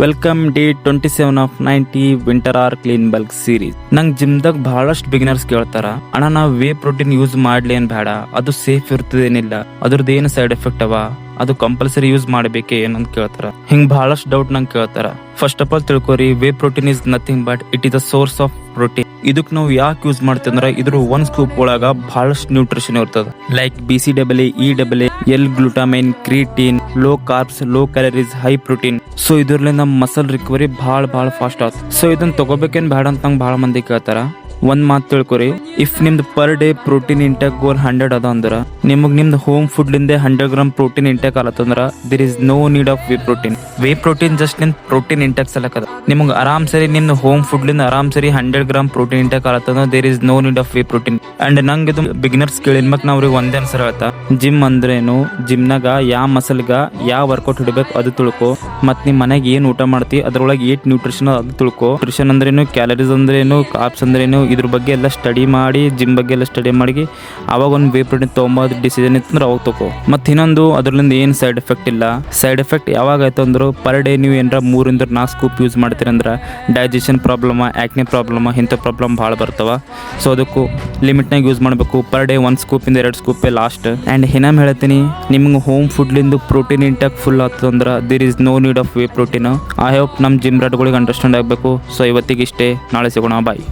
Welcome day 27 of 90 winter or clean bulk series. ನಂಗೆ ಜಿಮ್ದಾಗ ಬಹಳಷ್ಟು ಬಿಗಿನರ್ಸ್ ಕೇಳ್ತಾರ, ಅಣ್ಣ ನಾವು ವೇ ಪ್ರೋಟೀನ್ ಯೂಸ್ ಮಾಡ್ಲಿ ಏನ್ ಬೇಡ, ಅದು ಸೇಫ್ ಇರ್ತದೇನಿಲ್ಲ, ಅದ್ರದ್ದು ಏನು ಸೈಡ್ ಎಫೆಕ್ಟ್ ಅವ, ಅದು ಕಂಪಲ್ಸರಿ ಯೂಸ್ ಮಾಡಬೇಕೆ ಏನಂತ ಕೇಳ್ತಾರ. ಹಿಂಗ್ ಬಹಳಷ್ಟು ಡೌಟ್ ನಂಗೆ ಕೇಳ್ತಾರ. ಫಸ್ಟ್ ಆಫ್ ಆಲ್ ತಿಳ್ಕೊರಿ, whey protein is nothing but it is a source of protein. ಇದಕ್ ನಾವು ಯಾಕೆ ಯೂಸ್ ಮಾಡ್ತೀವಿ ಅಂದ್ರೆ ಇದ್ರ ಒಂದ್ ಸ್ಕೂಪ್ ಒಳಗ ಬಹಳಷ್ಟು ನ್ಯೂಟ್ರಿಷನ್ ಇರ್ತದ. Like BCAA, EAA, L glutamine, creatine, low carbs, low calories, high protein. So ಇದ್ರಲ್ಲಿಂದ ಮಸಲ್ ರಿಕವರಿ ಬಹಳ ಫಾಸ್ಟ್ ಆಗುತ್ತೆ. ಸೊ ಇದನ್ನ ತಗೋಬೇಕೇನ್ ಬೇಡ ಅಂತ ನಂಗೆ ಬಹಳ ಮಂದಿ ಕೇಳ್ತಾರ. ಒಂದ್ ಮಾತು ತಿಳ್ಕೊರಿ, ಇಫ್ ನಿಮ್ದು per day protein intake goal 100 ಅದ ಅಂದ್ರ ನಿಮಗ್ ನಿಮ್ದು ಹೋಮ್ ಫುಡ್ ಲಿಂದ 100 ಗ್ರಾಮ್ ಪ್ರೋಟೀನ್ ಇಂಟೇಕ್ ಆಲತ್ತಂದ್ರ there is no need of whey protein. Whey protein just ನಿಮ್ ಪ್ರೋಟೀನ್ ಇಂಟೇಕ್ ಸಲಕದ. ನಿಮ್ಗೆ ಆರಾಮ್ ಸರಿ ನಿಮ್ದು ಹೋಮ್ ಫುಡ್ ಲಿಂದ ಆರಾಮ್ ಸರಿ 100 ಗ್ರಾಮ್ ಪ್ರೋಟೀನ್ ಇಂಟೇಕ್ ಆಲತ್ತಂದ್ರ there is no need of whey protein. And ನಂಗೆ ಇದು ಬಿಗಿನರ್ಸ್ ಕೇಳಿನ ಮಕ್ ನಾವ್ರಿಗೆ ಒಂದೇ ಅನ್ಸರ್ ಹೇಳ್ತಾ, ಜಿಮ್ ಅಂದ್ರೇನು, ಜಿಮ್ನಾಗ ಯಾವ ಮಸಲ್ಗ ಯಾವ ವರ್ಕೌಟ್ ಹಿಡಬೇಕು ಅದು ತಿಳ್ಕೊ, ಮತ್ ನಿಮ್ ಮನೆಗೆ ಏನ್ ಊಟ ಮಾಡ್ತಿ ಅದ್ರೊಳಗೆ ಏಟ್ ನ್ಯೂಟ್ರಿಷನ್ ಅದು ತಿಳ್ಕೊ. ನ್ಯೂಟ್ರಿಷನ್ ಅಂದ್ರೇನು, ಕ್ಯಾಲರೀಸ್ ಅಂದ್ರೇನು, ಕಾರ್ಬ್ಸ್ ಅಂದ್ರೇನು, ಇದ್ರ ಬಗ್ಗೆ ಎಲ್ಲ ಸ್ಟಡಿ ಮಾಡಿ, ಜಿಮ್ ಬಗ್ಗೆ ಎಲ್ಲ ಸ್ಟಡಿ ಮಾಡಿ ಅವಾಗ ಒಂದು ವೇ ಪ್ರೋಟೀನ್ ತೊಗೊಂಬೋದು ಡಿಸಿಷನ್ ಇತ್ತಂದ್ರೆ ಅವಾಗ ತಗೋ. ಮತ್ತು ಇನ್ನೊಂದು ಅದರಿಂದ ಏನು ಸೈಡ್ ಎಫೆಕ್ಟ್ ಇಲ್ಲ. ಸೈಡ್ ಎಫೆಕ್ಟ್ ಯಾವಾಗ ಆಯ್ತು ಅಂದ್ರೆ ಪರ್ ಡೇ ನೀವು ಏನಾರ 3-4 ಸ್ಕೂಪ್ ಯೂಸ್ ಮಾಡ್ತೀರಂದ್ರೆ ಡೈಜೆಷನ್ ಪ್ರಾಬ್ಲಮ್, ಆ್ಯಕ್ನೆ ಪ್ರಾಬ್ಲಮ್, ಇಂಥ ಪ್ರಾಬ್ಲಮ್ ಭಾಳ ಬರ್ತಾವ. ಸೊ ಅದಕ್ಕೂ ಲಿಮಿಟ್ನಾಗ ಯೂಸ್ ಮಾಡಬೇಕು. ಪರ್ ಡೇ 1 ಸ್ಕೂಪಿಂದ 2 ಸ್ಕೂಪೇ ಲಾಸ್ಟ್. ಆ್ಯಂಡ್ ಇನ್ನೊಮ್ಮೆ ಹೇಳ್ತೀನಿ, ನಿಮ್ಗೆ ಹೋಮ್ ಫುಡ್ಲಿಂದು ಪ್ರೋಟೀನ್ ಇಂಟೇಕ್ ಫುಲ್ ಆಗ್ತದಂದ್ರೆ there is no need of whey protein. I hope ನಮ್ಮ ಜಿಮ್ ರಾಟ್ಗಳಿಗೆ ಅಂಡರ್ಸ್ಟ್ಯಾಂಡ್ ಆಗಬೇಕು. ಸೊ ಇವತ್ತಿಗೆ ಇಷ್ಟೇ, ನಾಳೆ ಸಿಗೋಣ, ಬಾಯ್.